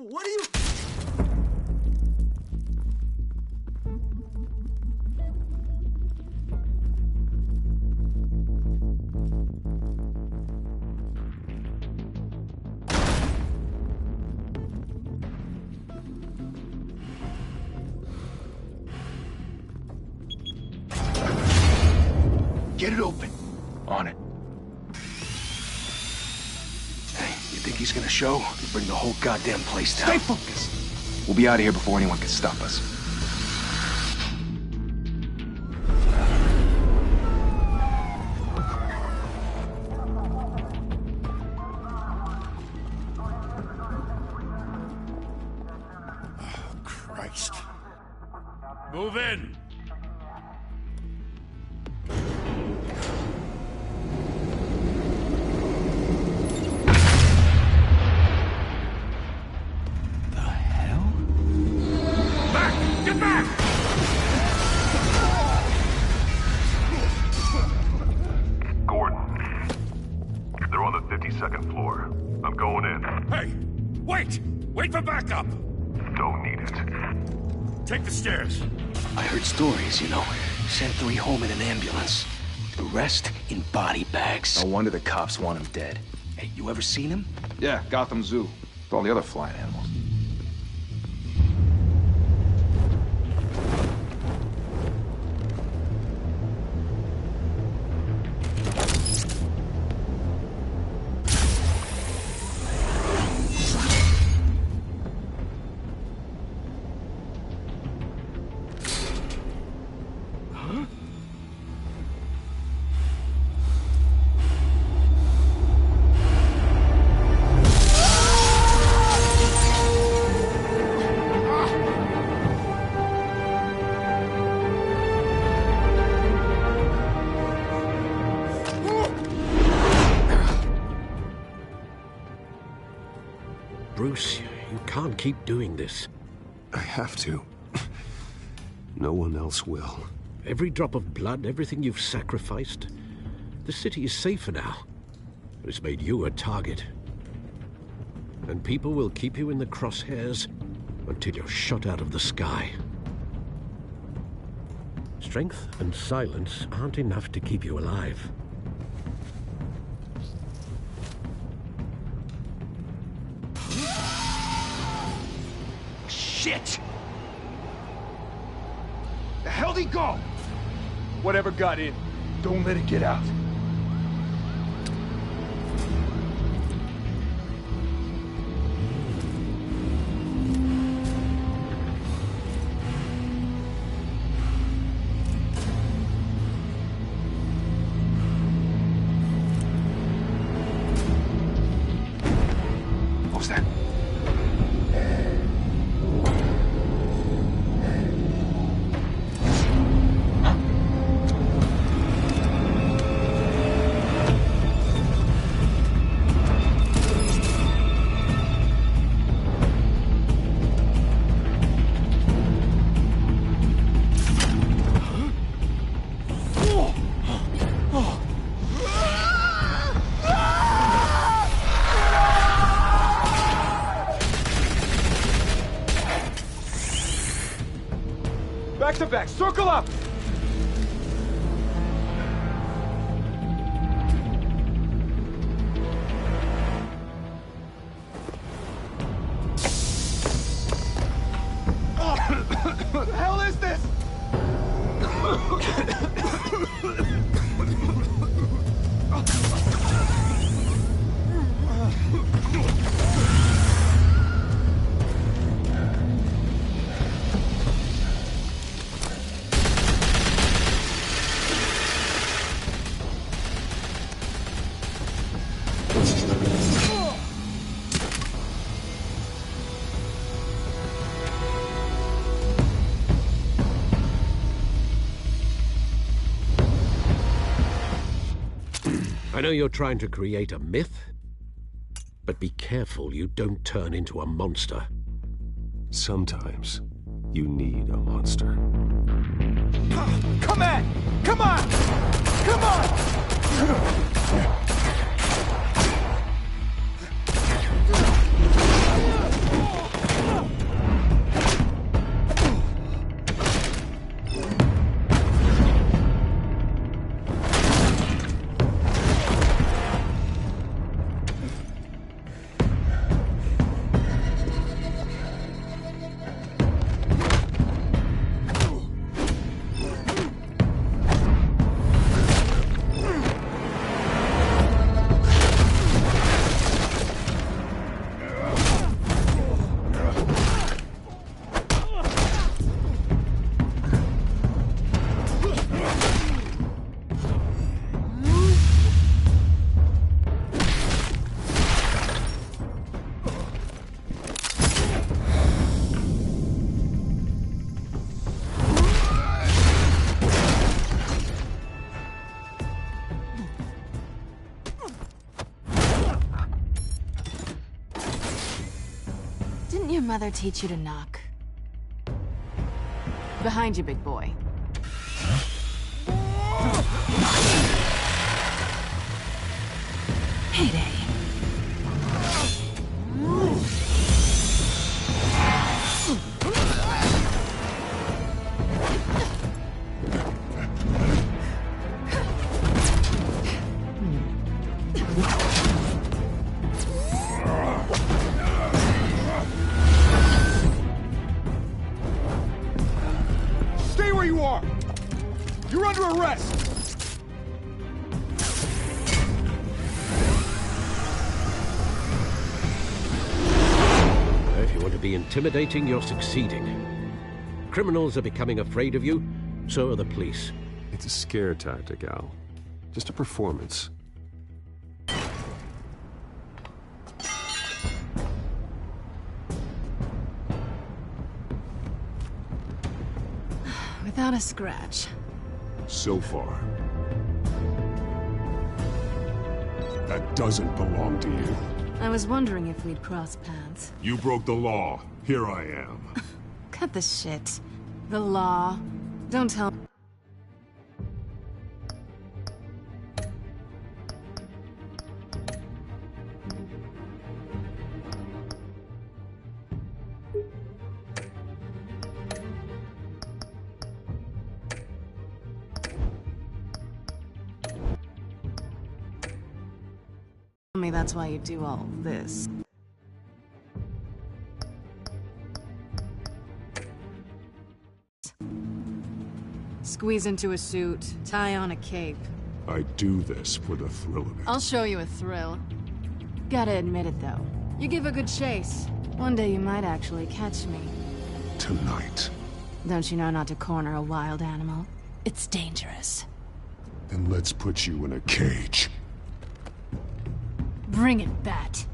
What are you... Get it open. On it. Hey, you think he's gonna show? He'll bring the whole goddamn place down. Stay focused. We'll be out of here before anyone can stop us. Oh, Christ. Move in. Second floor. I'm going in. Hey! Wait! Wait for backup! Don't need it. Take the stairs. I heard stories, you know. Sent 3 home in an ambulance. The rest in body bags. No wonder the cops want him dead. Hey, you ever seen him? Yeah, Gotham Zoo. With all the other flying animals. Bruce, you can't keep doing this. I have to. No one else will. Every drop of blood, everything you've sacrificed. The city is safer now. But it's made you a target. And people will keep you in the crosshairs until you're shot out of the sky. Strength and silence aren't enough to keep you alive. Shit! The hell'd he go? Whatever got in, don't let it get out. What was that? Back to back, circle up! What the hell is this? I know you're trying to create a myth, but be careful you don't turn into a monster. Sometimes you need a monster. Come on! Come on! Come on! Didn't your mother teach you to knock? Behind you, big boy. Heyday. Stay where you are! You're under arrest! If you want to be intimidating, you're succeeding. Criminals are becoming afraid of you, so are the police. It's a scare tactic, Al. Just a performance. Without a scratch. So far. That doesn't belong to you. I was wondering if we'd cross paths. You broke the law. Here I am. Cut the shit. The law. Don't tell... me that's why you do all this. Squeeze into a suit, tie on a cape. I do this for the thrill of it. I'll show you a thrill. Gotta admit it, though. You give a good chase. One day you might actually catch me. Tonight. Don't you know not to corner a wild animal? It's dangerous. Then let's put you in a cage. Bring it, Bat.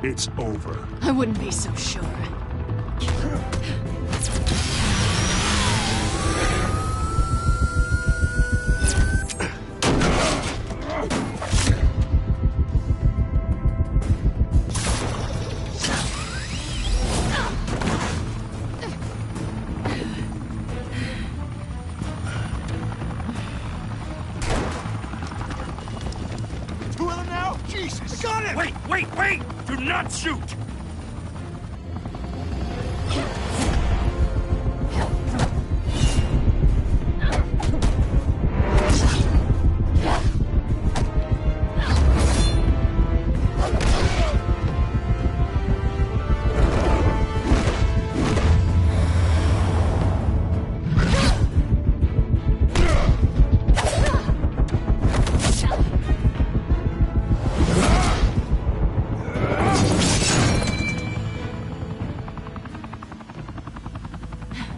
It's over. I wouldn't be so sure. Jesus! Got it! Wait, wait, wait! Do not shoot!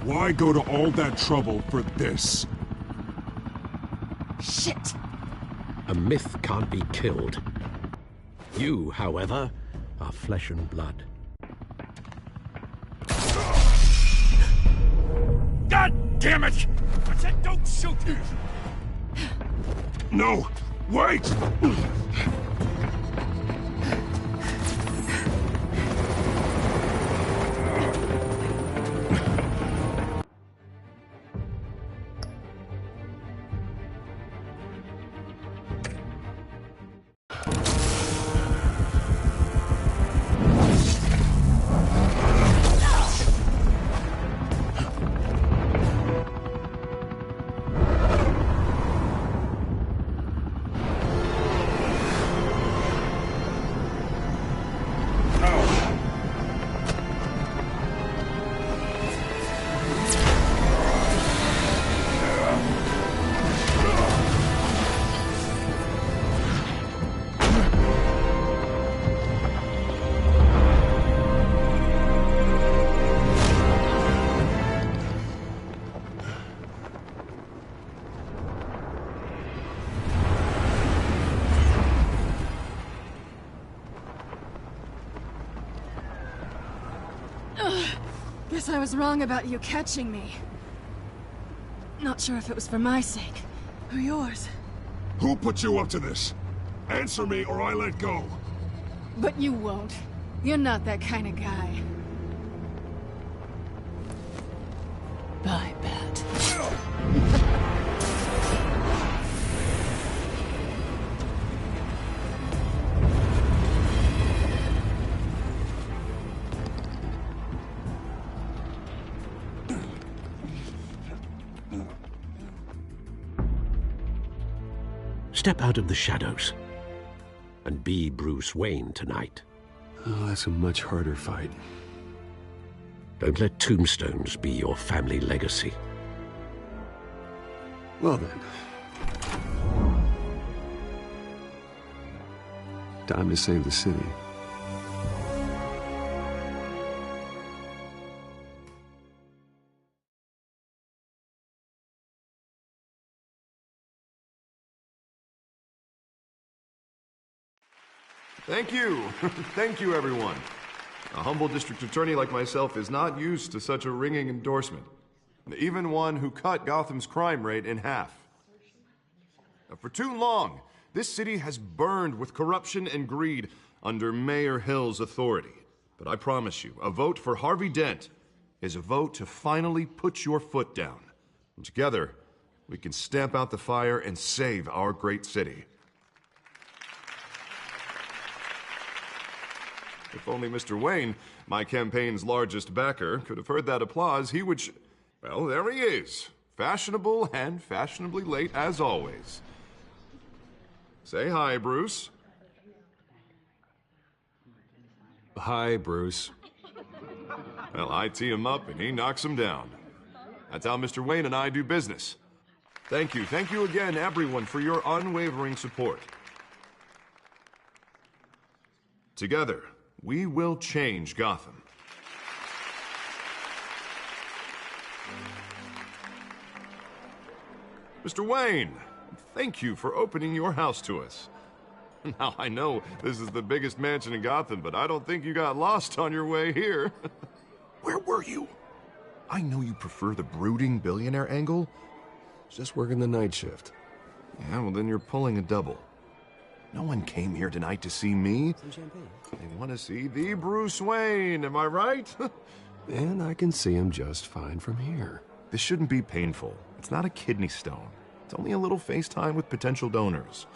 Why go to all that trouble for this? Shit! A myth can't be killed. You, however, are flesh and blood. God damn it! I said don't shoot! No! Wait! Guess I was wrong about you catching me. Not sure if it was for my sake, or yours. Who put you up to this? Answer me or I let go. But you won't. You're not that kind of guy. Bye, Bat. Step out of the shadows and be Bruce Wayne tonight. Oh, that's a much harder fight. Don't let tombstones be your family legacy. Well then. Time to save the city. Thank you. Thank you, everyone. A humble district attorney like myself is not used to such a ringing endorsement. Even one who cut Gotham's crime rate in half. For too long, this city has burned with corruption and greed under Mayor Hill's authority. But I promise you, a vote for Harvey Dent is a vote to finally put your foot down. And together, we can stamp out the fire and save our great city. If only Mr. Wayne, my campaign's largest backer, could have heard that applause, he would well, there he is. Fashionable and fashionably late as always. Say hi, Bruce. Hi, Bruce. Well, I tee him up and he knocks him down. That's how Mr. Wayne and I do business. Thank you again, everyone, for your unwavering support. Together, we will change Gotham. Mr. Wayne, thank you for opening your house to us. Now, I know this is the biggest mansion in Gotham, but I don't think you got lost on your way here. Where were you? I know you prefer the brooding billionaire angle. Just working the night shift. Yeah, well, then you're pulling a double. No one came here tonight to see me. Some champagne. They want to see the Bruce Wayne, am I right? And I can see him just fine from here. This shouldn't be painful. It's not a kidney stone. It's only a little FaceTime with potential donors.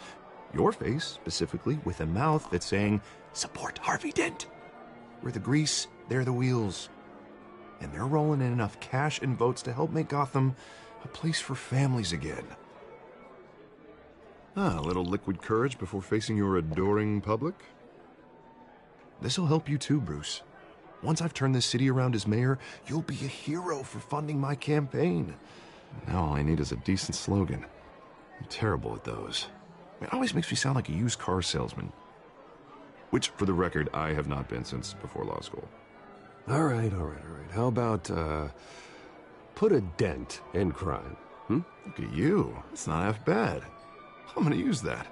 Your face, specifically, with a mouth that's saying, support Harvey Dent. We're the grease, they're the wheels. And they're rolling in enough cash and votes to help make Gotham a place for families again. A little liquid courage before facing your adoring public. This'll help you too, Bruce. Once I've turned this city around as mayor, you'll be a hero for funding my campaign. Now all I need is a decent slogan. I'm terrible at those. It always makes me sound like a used car salesman. Which, for the record, I have not been since before law school. All right. How about, put a dent in crime, Look at you. It's not half bad. I'm gonna use that.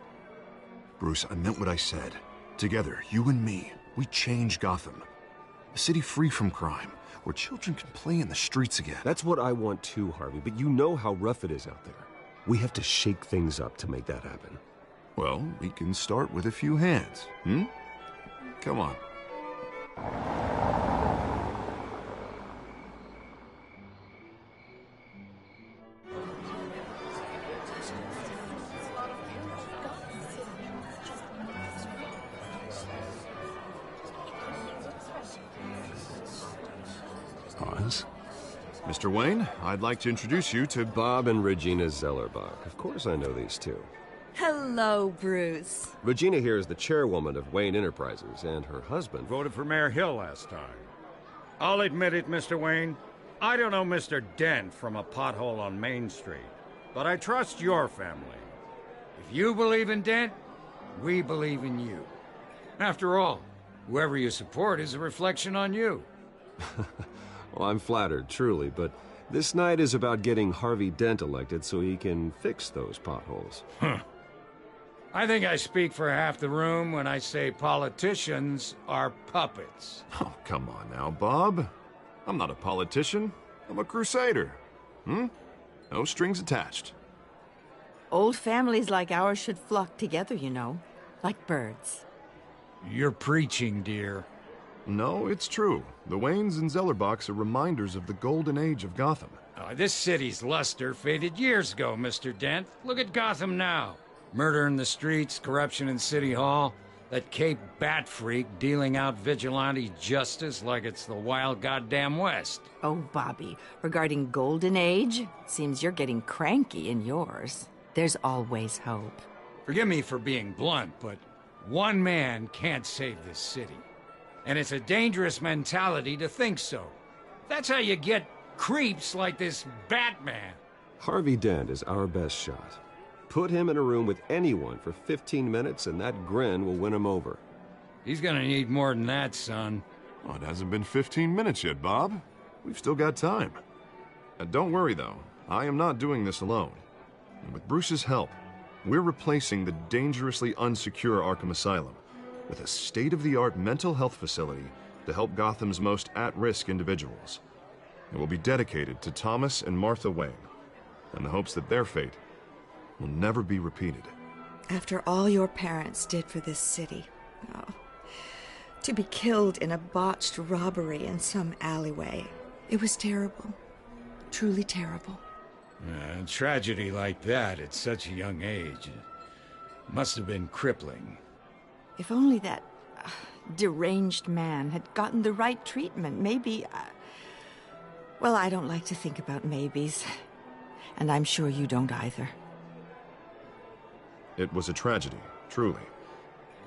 Bruce, I meant what I said. Together, you and me, we change Gotham. A city free from crime, where children can play in the streets again. That's what I want too, Harvey, but you know how rough it is out there. We have to shake things up to make that happen. Well, we can start with a few hands, Come on. Pause. Mr. Wayne, I'd like to introduce you to Bob and Regina Zellerbach. Of course I know these two. Hello, Bruce. Regina here is the chairwoman of Wayne Enterprises, and her husband... Voted for Mayor Hill last time. I'll admit it, Mr. Wayne. I don't know Mr. Dent from a pothole on Main Street, but I trust your family. If you believe in Dent, we believe in you. After all, whoever you support is a reflection on you. Well, I'm flattered, truly, but this night is about getting Harvey Dent elected so he can fix those potholes. I think I speak for half the room when I say politicians are puppets. Oh, come on now, Bob. I'm not a politician. I'm a crusader. No strings attached. Old families like ours should flock together, you know. Like birds. You're preaching, dear. No, it's true. The Waynes and Zellerbachs are reminders of the golden age of Gotham. This city's luster faded years ago, Mr. Dent. Look at Gotham now. Murder in the streets, corruption in City Hall, that Cape Bat freak dealing out vigilante justice like it's the wild goddamn West. Oh, Bobby, regarding Golden Age, seems you're getting cranky in yours. There's always hope. Forgive me for being blunt, but one man can't save this city. And it's a dangerous mentality to think so. That's how you get creeps like this Batman. Harvey Dent is our best shot. Put him in a room with anyone for 15 minutes and that grin will win him over. He's gonna need more than that, son. Oh, it hasn't been 15 minutes yet, Bob. We've still got time. Don't worry, though. I am not doing this alone. And with Bruce's help, we're replacing the dangerously unsecure Arkham Asylum with a state-of-the-art mental health facility to help Gotham's most at-risk individuals. It will be dedicated to Thomas and Martha Wayne, in the hopes that their fate will never be repeated. After all your parents did for this city, to be killed in a botched robbery in some alleyway, it was terrible. Truly terrible. A tragedy like that at such a young age must have been crippling. If only that deranged man had gotten the right treatment, maybe... Well, I don't like to think about maybes. And I'm sure you don't either. It was a tragedy, truly.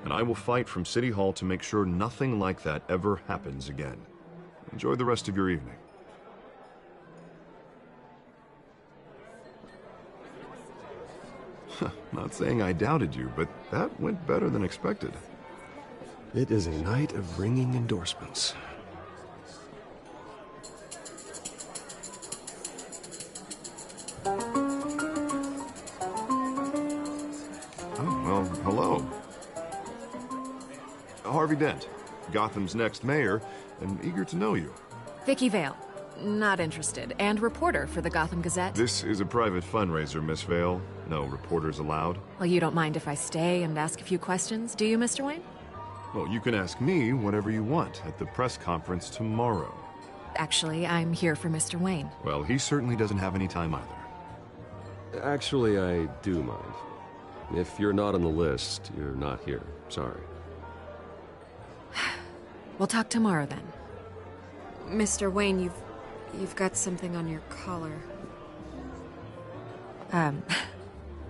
And I will fight from City Hall to make sure nothing like that ever happens again. Enjoy the rest of your evening. Not saying I doubted you, but that went better than expected. It is a night of ringing endorsements. Well, hello. Harvey Dent, Gotham's next mayor, and eager to know you. Vicky Vale. Not interested. And reporter for the Gotham Gazette. This is a private fundraiser, Miss Vale. No reporters allowed. Well, you don't mind if I stay and ask a few questions, do you, Mr. Wayne? Well, you can ask me whatever you want at the press conference tomorrow. Actually, I'm here for Mr. Wayne. Well, he certainly doesn't have any time either. Actually, I do mind. If you're not on the list, you're not here. Sorry. We'll talk tomorrow, then. Mr. Wayne, you've got something on your collar.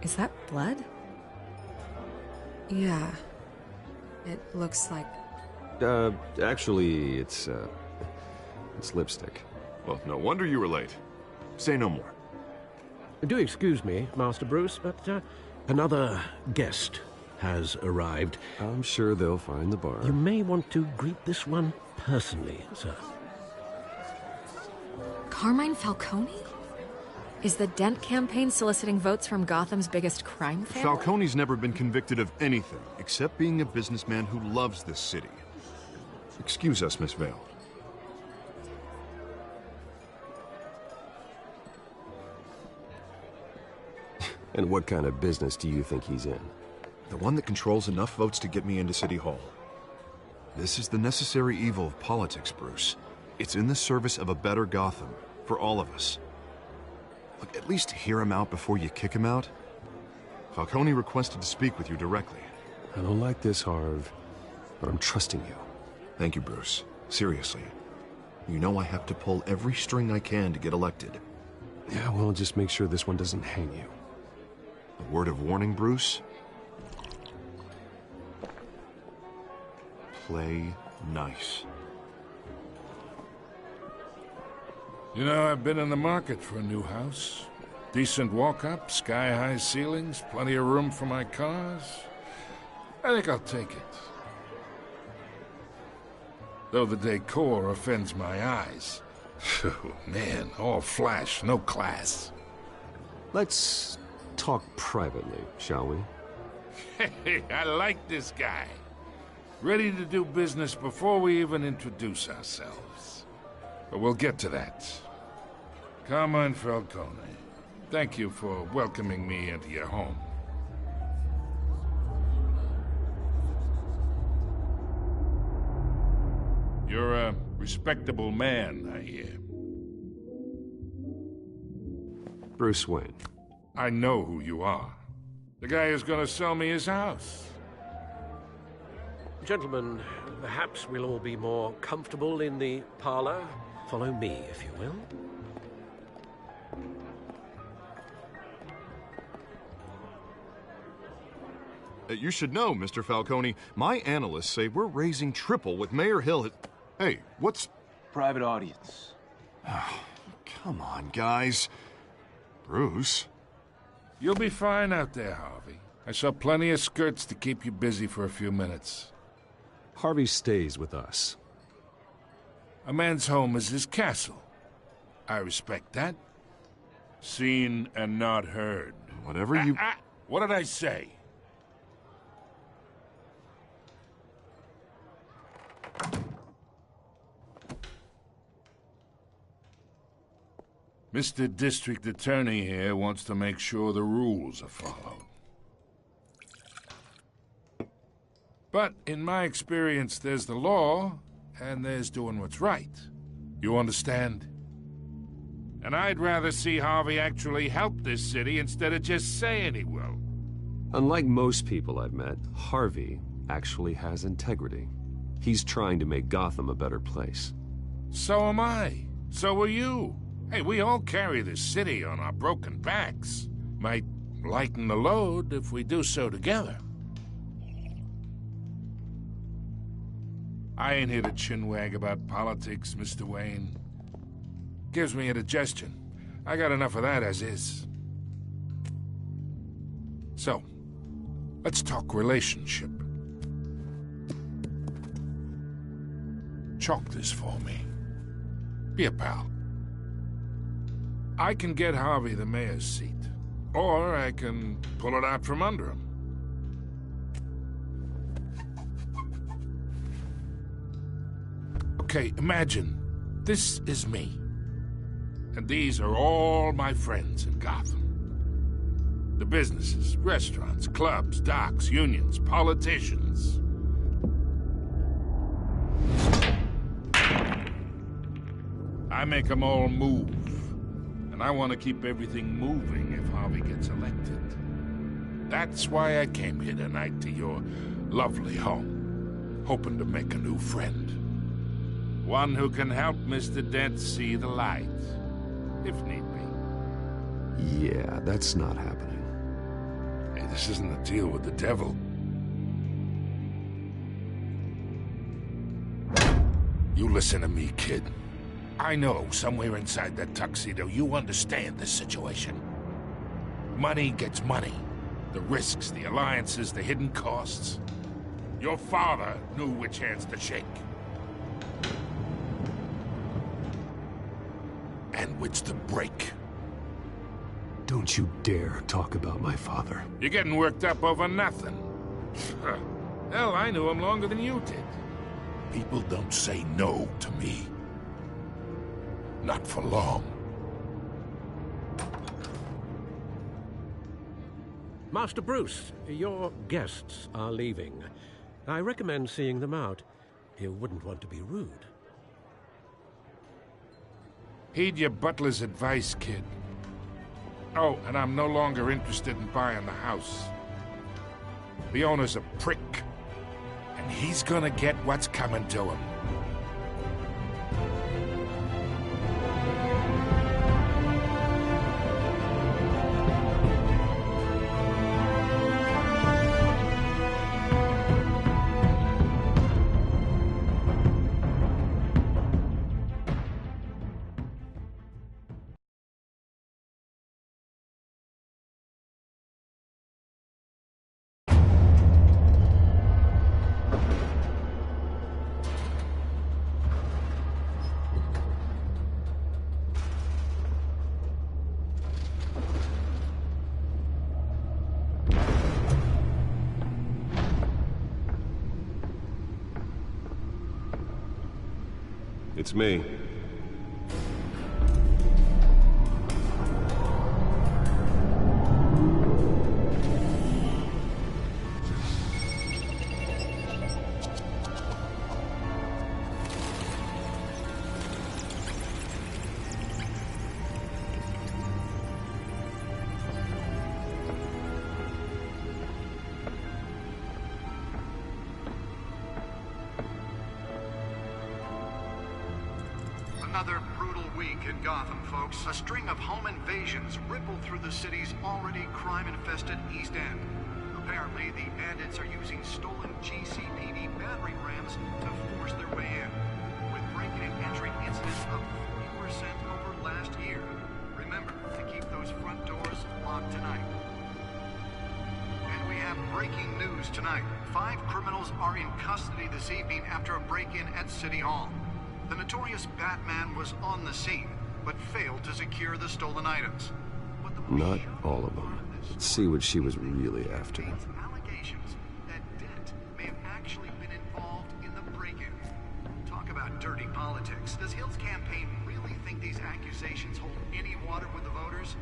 Is that blood? Yeah. It looks like... Actually, it's lipstick. Well, no wonder you were late. Say no more. Do excuse me, Master Bruce, but another guest has arrived. I'm sure they'll find the bar. You may want to greet this one personally, sir. Carmine Falcone? Is the Dent campaign soliciting votes from Gotham's biggest crime family? Falcone's never been convicted of anything, except being a businessman who loves this city. Excuse us, Miss Vale. And what kind of business do you think he's in? The one that controls enough votes to get me into City Hall. This is the necessary evil of politics, Bruce. It's in the service of a better Gotham, for all of us. Look, at least hear him out before you kick him out. Falcone requested to speak with you directly. I don't like this, Harv, but I'm trusting you. Thank you, Bruce. Seriously. You know I have to pull every string I can to get elected. Yeah, well, just make sure this one doesn't hang you. A word of warning, Bruce? Play nice. You know, I've been in the market for a new house. Decent walk-up, sky-high ceilings, plenty of room for my cars. I think I'll take it. Though the decor offends my eyes. Oh, man, all flash, no class. Let's talk privately, shall we? Hey, I like this guy. Ready to do business before we even introduce ourselves. But we'll get to that. Carmine Falcone, thank you for welcoming me into your home. You're a respectable man, I hear. Bruce Wayne. I know who you are. The guy who's gonna sell me his house. Gentlemen, perhaps we'll all be more comfortable in the parlor. Follow me, if you will. You should know, Mr. Falcone, my analysts say we're raising triple with Mayor Hill. Hey, what's... Private audience. Oh, come on, guys. Bruce? You'll be fine out there, Harvey. I saw plenty of skirts to keep you busy for a few minutes. Harvey stays with us. A man's home is his castle. I respect that. Seen and not heard. Whatever you... What did I say? Mr. District Attorney here wants to make sure the rules are followed. But in my experience, there's the law, and there's doing what's right. You understand? And I'd rather see Harvey actually help this city instead of just saying he will. Unlike most people I've met, Harvey actually has integrity. He's trying to make Gotham a better place. So am I. So are you. Hey, we all carry this city on our broken backs. Might lighten the load if we do so together. I ain't here to chinwag about politics, Mr. Wayne. Gives me indigestion. I got enough of that as is. So, let's talk relationship. Chalk this for me. Be a pal. I can get Harvey the mayor's seat, or I can pull it out from under him. Okay, imagine this is me, and these are all my friends in Gotham. The businesses, restaurants, clubs, docks, unions, politicians. I make them all move. And I want to keep everything moving if Harvey gets elected. That's why I came here tonight to your lovely home, hoping to make a new friend. One who can help Mr. Dent see the light, if need be. Yeah, that's not happening. Hey, this isn't a deal with the devil. You listen to me, kid. I know somewhere inside that tuxedo you understand this situation. Money gets money. The risks, the alliances, the hidden costs. Your father knew which hands to shake. And which to break. Don't you dare talk about my father. You're getting worked up over nothing. Hell, I knew him longer than you did. People don't say no to me. Not for long. Master Bruce, your guests are leaving. I recommend seeing them out. You wouldn't want to be rude. Heed your butler's advice, kid. Oh, and I'm no longer interested in buying the house. The owner's a prick, and he's gonna get what's coming to him. It's me. Another brutal week in Gotham, folks. A string of home invasions rippled through the city's already crime-infested East End. Apparently, the bandits are using stolen GCPD battering rams to force their way in, with breaking and entering incidents up 40% over last year. Remember to keep those front doors locked tonight. And we have breaking news tonight. 5 criminals are in custody this evening after a break-in at City Hall. The notorious Batman was on the scene, but failed to secure the stolen items. Not all of them. Let's see what she was really after. Allegations that Dent may have actually been involved in the break-in. Talk about dirty politics. Does Hill's campaign really think these accusations hold any water with the voters?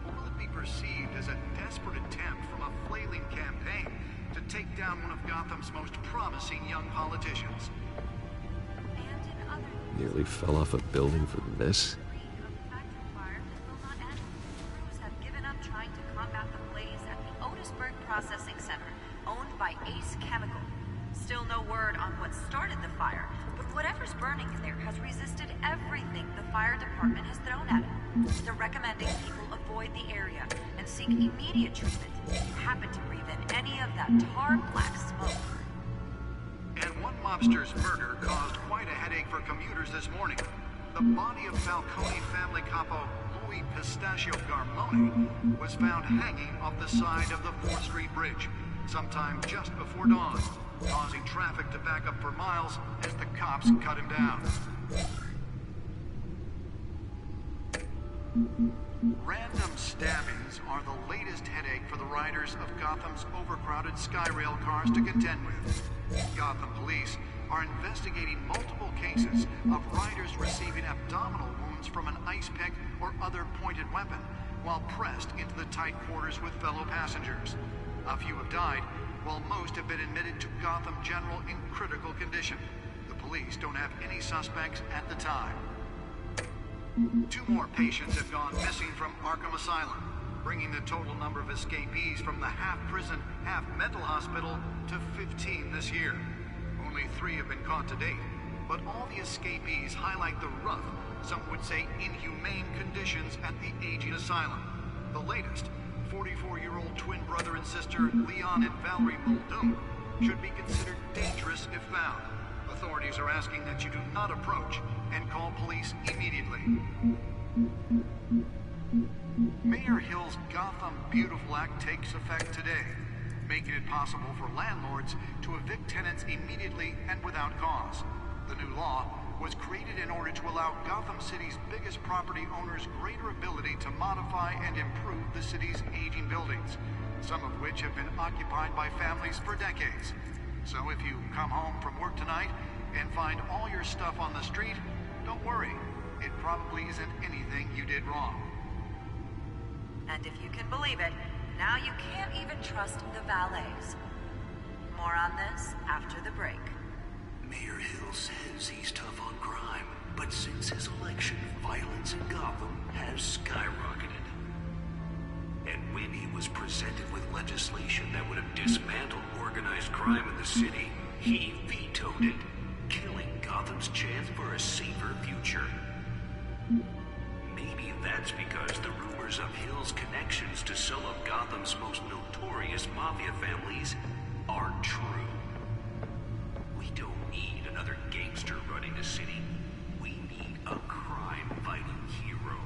Or will it be perceived as a desperate attempt from a flailing campaign to take down one of Gotham's most promising young politicians? Nearly fell off a building for this? Processing center, owned by Ace Chemical. Still no word on what started the fire, but whatever's burning in there has resisted everything the fire department has thrown at it. They're recommending people avoid the area and seek immediate treatment if you happen to breathe in any of that tar black smoke. And one mobster's murder caused quite a headache for commuters this morning. The body of Falcone family capo Louis Pistachio Garmoni was found hanging off the side of the 4th Street Bridge sometime just before dawn, causing traffic to back up for miles as the cops cut him down. Random stabbings are the latest headache for the riders of Gotham's overcrowded Skyrail cars to contend with. Gotham police are investigating multiple cases of riders receiving abdominal wounds from an ice pick or other pointed weapon while pressed into the tight quarters with fellow passengers. A few have died, while most have been admitted to Gotham General in critical condition. The police don't have any suspects at the time. 2 more patients have gone missing from Arkham Asylum, bringing the total number of escapees from the half-prison, half-mental hospital to 15 this year. Only 3 have been caught to date, but all the escapees highlight the rough, some would say inhumane conditions at the aging asylum. The latest, 44-year-old twin brother and sister Leon and Valerie Muldoon, should be considered dangerous if found. Authorities are asking that you do not approach and call police immediately. Mayor Hill's Gotham Beautiful Act takes effect today, making it possible for landlords to evict tenants immediately and without cause. The new law was created in order to allow Gotham City's biggest property owners greater ability to modify and improve the city's aging buildings, some of which have been occupied by families for decades. So if you come home from work tonight and find all your stuff on the street, don't worry. It probably isn't anything you did wrong. And if you can believe it, now you can't even trust the valets. More on this after the break. Mayor Hill says he's tough on crime, but since his election, violence in Gotham has skyrocketed. And when he was presented with legislation that would have dismantled organized crime in the city, he vetoed it, killing Gotham's chance for a safer future. Maybe that's because the rumors of Hill's connections to some of Gotham's most notorious mafia families aren't true. We don't need another gangster running the city. We need a crime-fighting hero.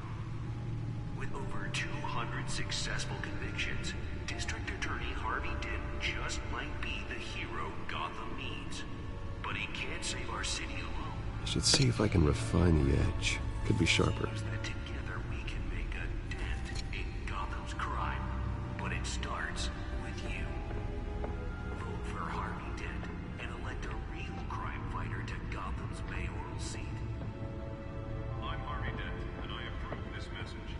With over 200 successful convictions, District Attorney Harvey Dent just might be the hero Gotham needs. But he can't save our city alone. I should see if I can refine the edge. Could be sharper. Together we can make a dent in Gotham's crime. But it starts with you. Vote for Harvey Dent and elect a real crime fighter to Gotham's mayoral seat. I'm Harvey Dent, and I approve this message.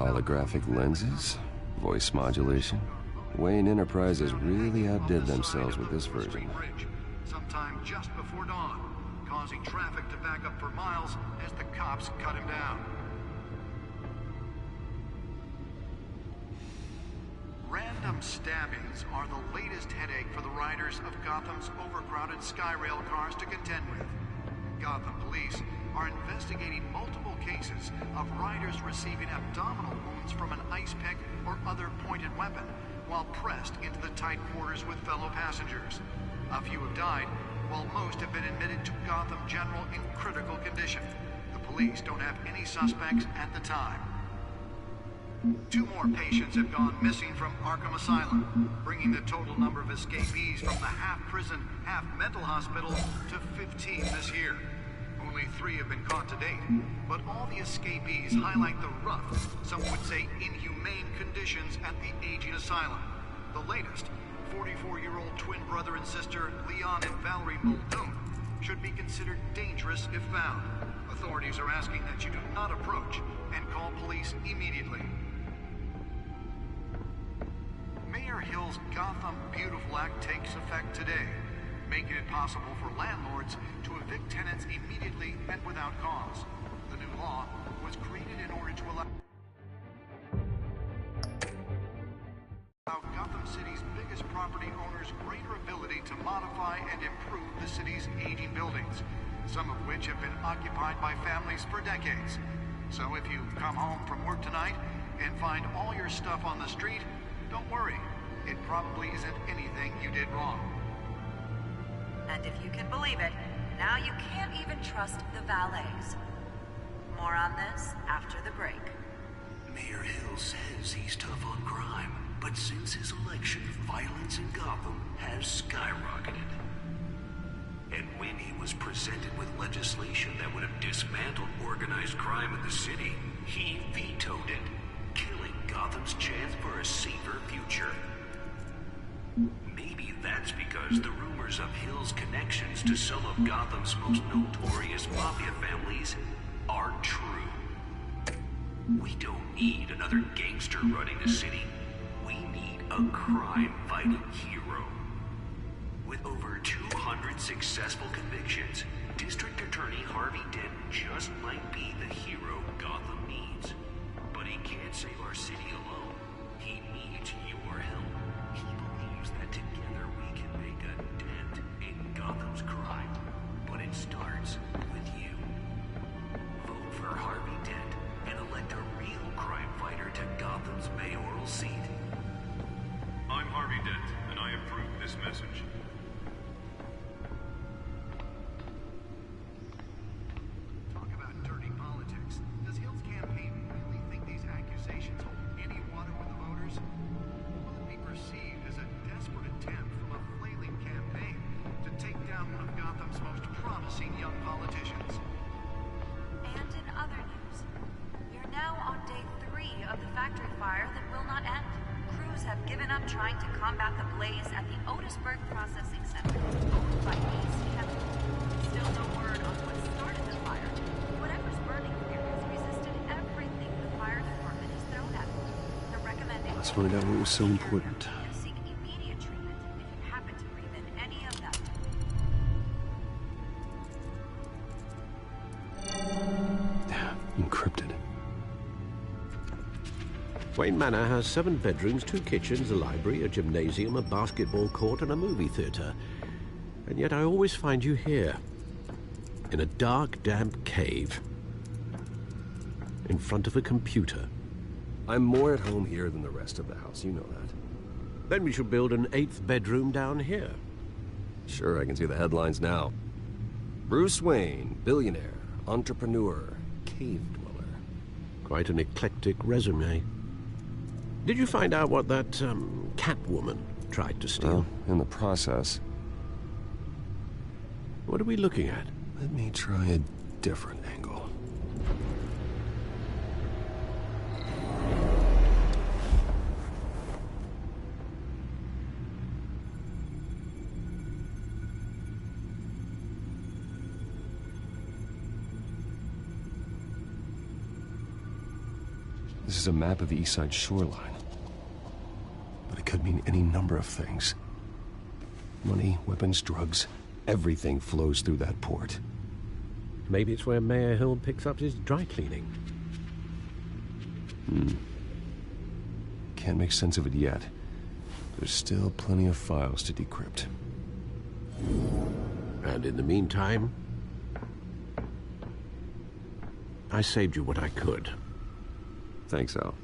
Holographic lenses? Voice modulation? Wayne Enterprises really outdid themselves with this version. Sometime just before dawn, causing traffic to back up for miles as the cops cut him down. Random stabbings are the latest headache for the riders of Gotham's overcrowded Skyrail cars to contend with. Gotham police are investigating multiple cases of riders receiving abdominal wounds from an ice pick or other pointed weapon while pressed into the tight quarters with fellow passengers. A few have died, while most have been admitted to Gotham General in critical condition. The police don't have any suspects at the time. 2 more patients have gone missing from Arkham Asylum, bringing the total number of escapees from the half-prison, half-mental hospital to 15 this year. Only 3 have been caught to date, but all the escapees highlight the rough, some would say inhumane conditions at the aging asylum. The latest, 44-year-old twin brother and sister Leon and Valerie Muldoon, should be considered dangerous if found. Authorities are asking that you do not approach and call police immediately. Mayor Hill's Gotham Beautiful Act takes effect today, making it possible for landlords to evict tenants immediately and without cause. The new law was created in order to allow Gotham City's biggest property owners greater ability to modify and improve the city's aging buildings, some of which have been occupied by families for decades. So if you come home from work tonight and find all your stuff on the street, don't worry. It probably isn't anything you did wrong. And if you can believe it, now you can't even trust the valets. More on this after the break. Mayor Hill says he's tough on crime, but since his election, violence in Gotham has skyrocketed. And when he was presented with legislation that would have dismantled organized crime in the city, he vetoed it, killing Gotham's chance for a safer future. Maybe that's because the rumors of Hill's connections to some of Gotham's most notorious mafia families are true. We don't need another gangster running the city. We need a crime-fighting hero. With over 200 successful convictions, District Attorney Harvey Dent just might be the hero Gotham needs. But he can't save our city alone. He needs your help. He believes that together we can make a dent in Gotham's crime. But it starts with you. Vote for Harvey Dent and elect a real crime fighter to Gotham's mayoral seat. I'm Harvey Dent, and I approve this message. Talk about dirty politics. Does Hill's campaign really think these accusations hold any water with the voters? Will it be perceived as a desperate attempt from a flailing campaign to take down one of Gotham's most promising young politicians? And in other news, we're now on day 3 of the factory fire that will not end. Crews have given up trying to combat the blaze at the Otisburg Processing Center, owned by Ace Chemical. Still no word on what started the fire. Whatever's burning here has resisted everything the fire department has thrown at it. They're recommending Let's find out what was so important. and seek immediate treatment if you happen to breathe in any of that. Encrypted. Wayne Manor has 7 bedrooms, 2 kitchens, a library, a gymnasium, a basketball court, and a movie theater. And yet I always find you here, in a dark, damp cave, in front of a computer. I'm more at home here than the rest of the house, you know that. Then we should build an 8th bedroom down here. Sure, I can see the headlines now. Bruce Wayne, billionaire, entrepreneur, cave dweller. Quite an eclectic resume. Did you find out what that, Catwoman tried to steal? Well, in the process. What are we looking at? Let me try a different angle. This is a map of the east side shoreline. But it could mean any number of things. Money, weapons, drugs, everything flows through that port. Maybe it's where Mayor Hill picks up his dry cleaning. Can't make sense of it yet. There's still plenty of files to decrypt. And in the meantime, I saved you what I could. Thanks, Al.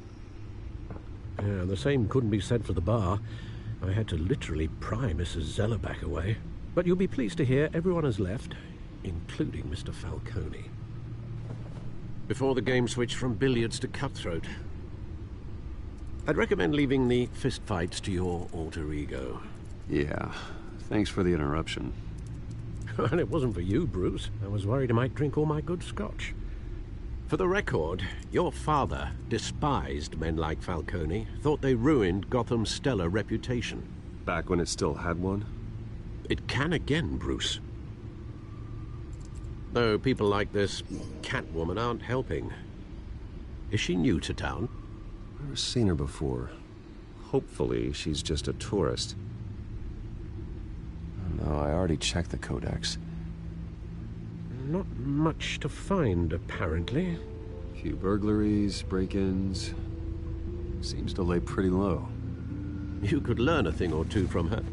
Yeah, the same couldn't be said for the bar. I had to literally pry Mrs. Zeller back away. But you'll be pleased to hear everyone has left, including Mr. Falcone. Before the game switched from billiards to cutthroat. I'd recommend leaving the fistfights to your alter ego. Yeah, thanks for the interruption. And it wasn't for you, Bruce. I was worried I might drink all my good scotch. For the record, your father despised men like Falcone, thought they ruined Gotham's stellar reputation. Back when it still had one? It can again, Bruce. Though people like this Catwoman aren't helping. Is she new to town? Never seen her before. Hopefully, she's just a tourist. No, I already checked the codex. Not much to find, apparently. A few burglaries, break-ins. Seems to lay pretty low. You could learn a thing or two from her.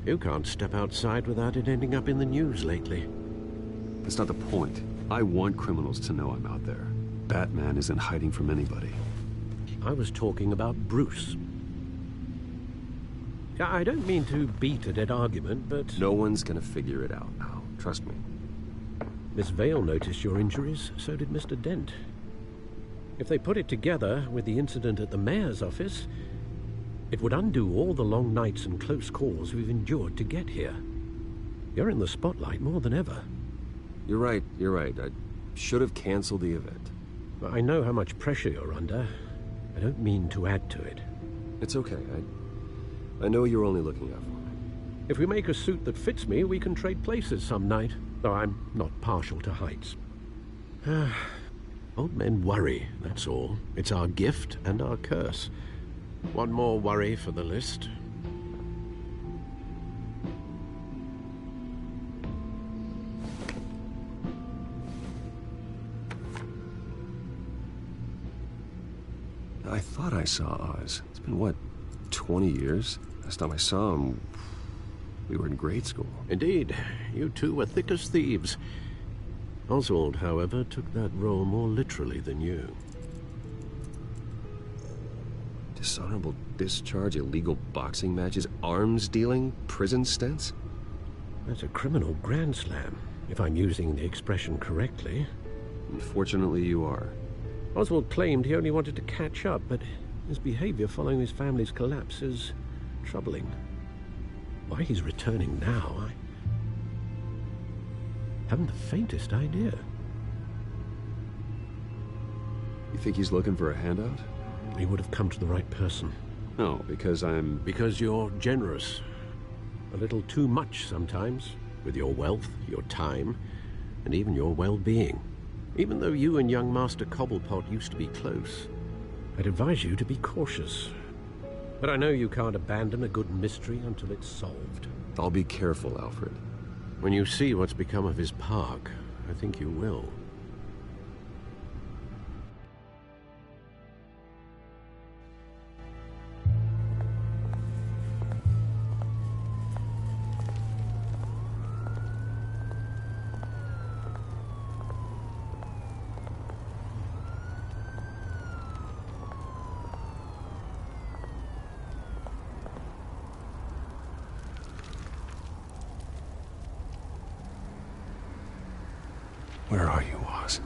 You can't step outside without it ending up in the news lately. That's not the point. I want criminals to know I'm out there. Batman isn't hiding from anybody. I was talking about Bruce. I don't mean to beat a dead argument, but... No one's gonna figure it out now. Trust me. Miss Vale noticed your injuries, so did Mr. Dent. If they put it together with the incident at the mayor's office, it would undo all the long nights and close calls we've endured to get here. You're in the spotlight more than ever. You're right. I should have canceled the event. I know how much pressure you're under. I don't mean to add to it. It's okay. I know you're only looking out for me. If we make a suit that fits me, we can trade places some night, though I'm not partial to heights. Old men worry, that's all. It's our gift and our curse. One more worry for the list. I thought I saw Oz. It's been, what, 20 years? Last time I saw him, we were in grade school. Indeed. You two were thick as thieves. Oswald, however, took that role more literally than you. Dishonorable discharge, illegal boxing matches, arms dealing, prison stints? That's a criminal grand slam, if I'm using the expression correctly. Unfortunately, you are. Oswald claimed he only wanted to catch up, but his behavior following his family's collapse is troubling. Why he's returning now, I haven't the faintest idea. You think he's looking for a handout? He would have come to the right person. No, because I'm... Because you're generous. A little too much sometimes, with your wealth, your time, and even your well-being. Even though you and young Master Cobblepot used to be close, I'd advise you to be cautious. But I know you can't abandon a good mystery until it's solved. I'll be careful, Alfred. When you see what's become of his park, I think you will. Where are you, Oz?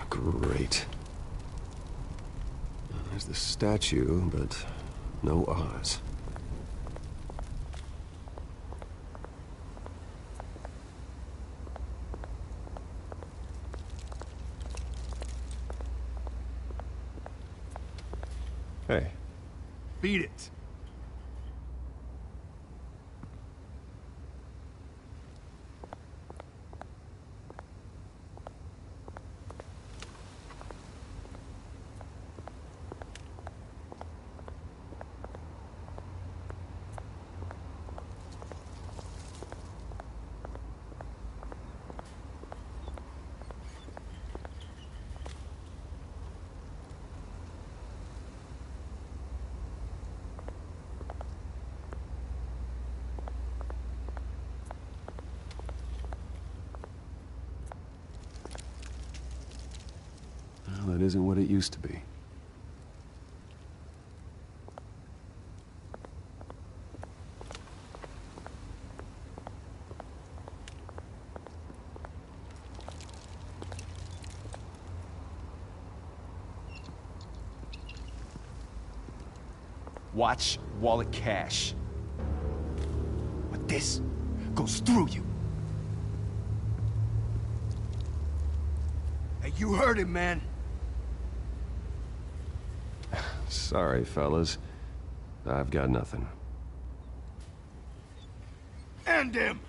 Great. There's the statue, but no Oz. Beat it. Well, it isn't what it used to be. Watch wallet cash. But this goes through you. Hey, you heard him, man. Sorry, fellas. I've got nothing. End him!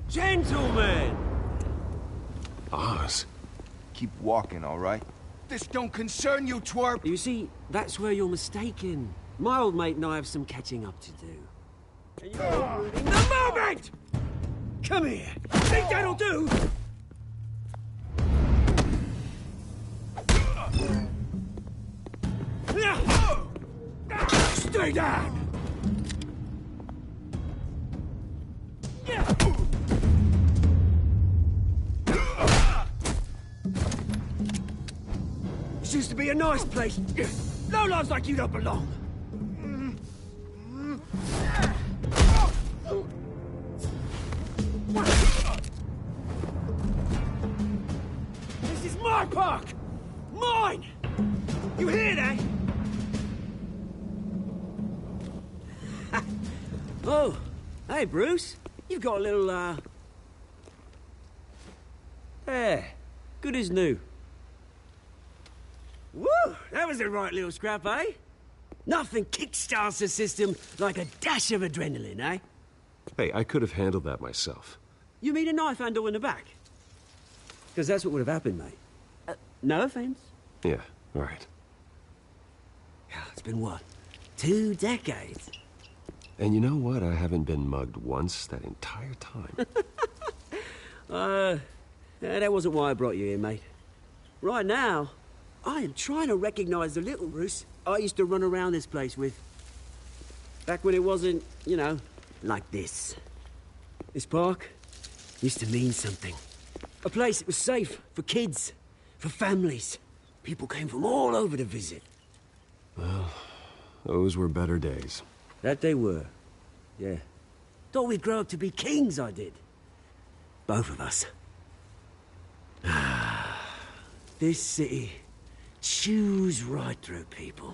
Gentlemen! Oz. Keep walking, all right? This don't concern you, twerp! You see, that's where you're mistaken. My old mate and I have some catching up to do. And you're ruining the moment! Come here! Think that'll do? Stay down! This used to be a nice place. Lowlifes like you don't belong. This is my park! Mine! You hear that? Oh, hey, Bruce. You've got a little, There. Good as new. Woo! That was a right little scrap, eh? Nothing kickstarts the system like a dash of adrenaline, eh? Hey, I could have handled that myself. You mean a knife handle in the back? Because that's what would have happened, mate. No offense. Yeah, all right. It's been what? 2 decades? And you know what? I haven't been mugged once that entire time. That wasn't why I brought you here, mate. Right now, I am trying to recognize the little Bruce I used to run around this place with. Back when it wasn't, you know, like this. This park used to mean something. A place that was safe for kids, for families. People came from all over to visit. Well, those were better days. That they were, yeah. Thought we'd grow up to be kings, I did. Both of us. This city chews right through people.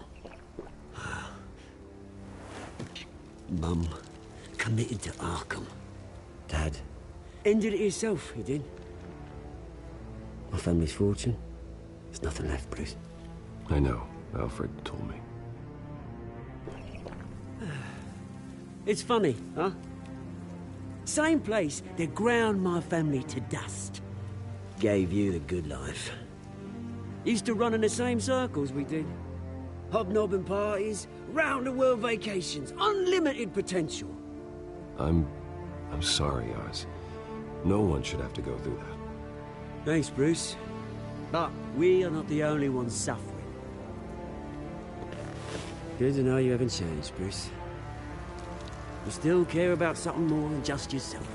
Mum committed to Arkham. Dad ended it himself, he did. My family's fortune, there's nothing left, Bruce. I know. Alfred told me. It's funny, huh? Same place that ground my family to dust. Gave you the good life. Used to run in the same circles we did. Hobnobbing parties, round-the-world vacations, unlimited potential. I'm sorry, Oz. No one should have to go through that. Thanks, Bruce. But we are not the only ones suffering. Good to know you haven't changed, Bruce. You still care about something more than just yourself.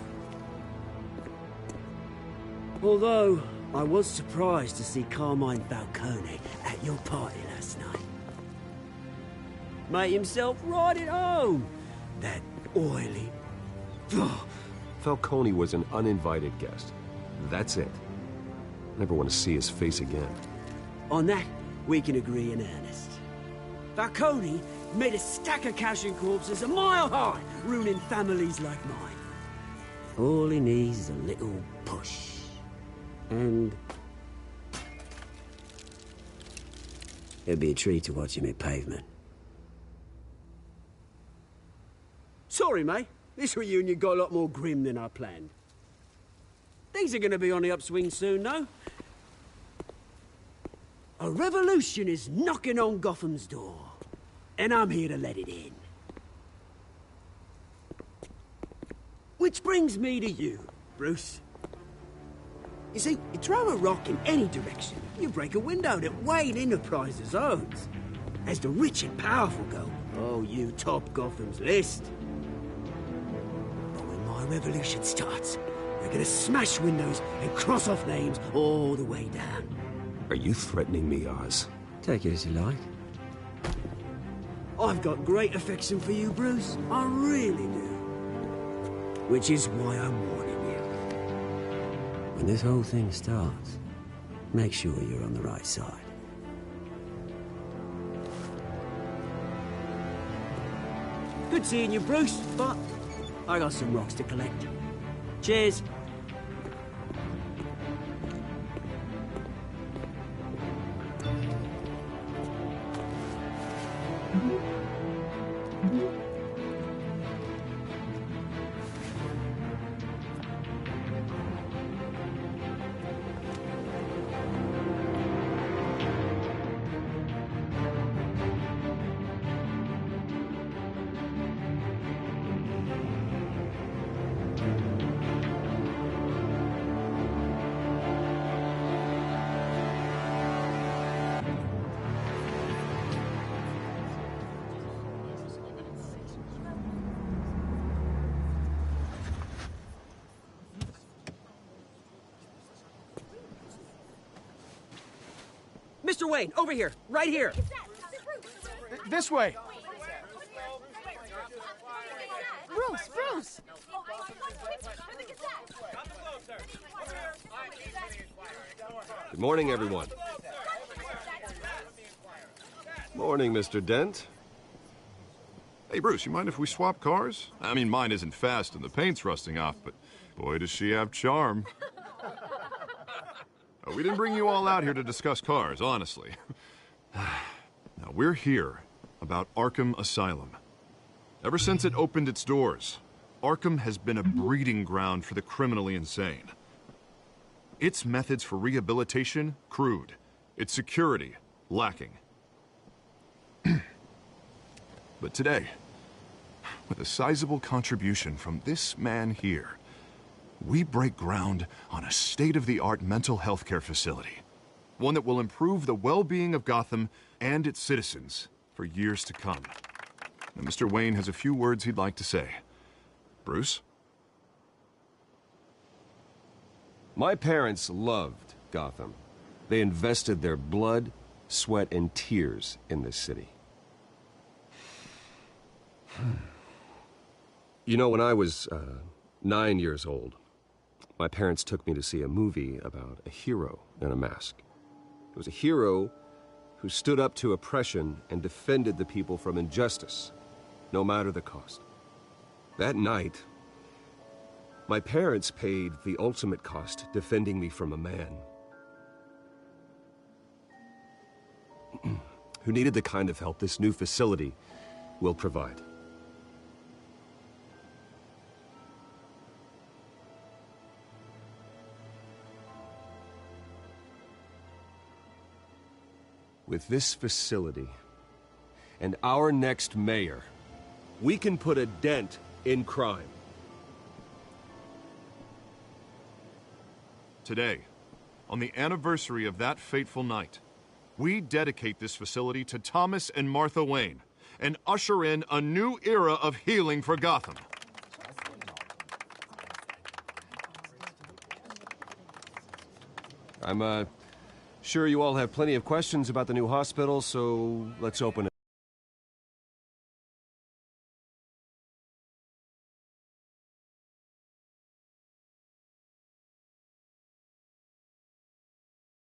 Although, I was surprised to see Carmine Falcone at your party last night. Made himself right at home. That oily... Falcone was an uninvited guest. That's it. Never want to see his face again. On that, we can agree in earnest. Falcone made a stack of cash and corpses a mile high, ruining families like mine. All he needs is a little push. And... It'd be a treat to watch him hit pavement. Sorry, mate. This reunion got a lot more grim than I planned. Things are gonna be on the upswing soon, though. A revolution is knocking on Gotham's door, and I'm here to let it in. Which brings me to you, Bruce. You see, you throw a rock in any direction, you break a window that Wayne Enterprises owns. As the rich and powerful go, oh, you top Gotham's list. But when my revolution starts, they're gonna smash windows and cross off names all the way down. Are you threatening me, Oz? Take it as you like. I've got great affection for you, Bruce. I really do. Which is why I'm warning you. When this whole thing starts, make sure you're on the right side. Good seeing you, Bruce, but I got some rocks to collect. Cheers. Mr. Wayne, over here, right here. This way. Bruce! Good morning, everyone. Morning, Mr. Dent. Hey, Bruce, you mind if we swap cars? I mean, mine isn't fast and the paint's rusting off, but boy, does she have charm. We didn't bring you all out here to discuss cars, honestly. Now, we're here about Arkham Asylum. Ever since it opened its doors, Arkham has been a breeding ground for the criminally insane. Its methods for rehabilitation, crude. Its security, lacking. But today, with a sizable contribution from this man here, we break ground on a state-of-the-art mental health care facility. One that will improve the well-being of Gotham and its citizens for years to come. Now, Mr. Wayne has a few words he'd like to say. Bruce? My parents loved Gotham. They invested their blood, sweat, and tears in this city. You know, when I was 9 years old, my parents took me to see a movie about a hero in a mask. It was a hero who stood up to oppression and defended the people from injustice, no matter the cost. That night, my parents paid the ultimate cost defending me from a man who needed the kind of help this new facility will provide. With this facility and our next mayor, we can put a dent in crime. Today, on the anniversary of that fateful night, we dedicate this facility to Thomas and Martha Wayne and usher in a new era of healing for Gotham. I'm sure you all have plenty of questions about the new hospital, so let's open it.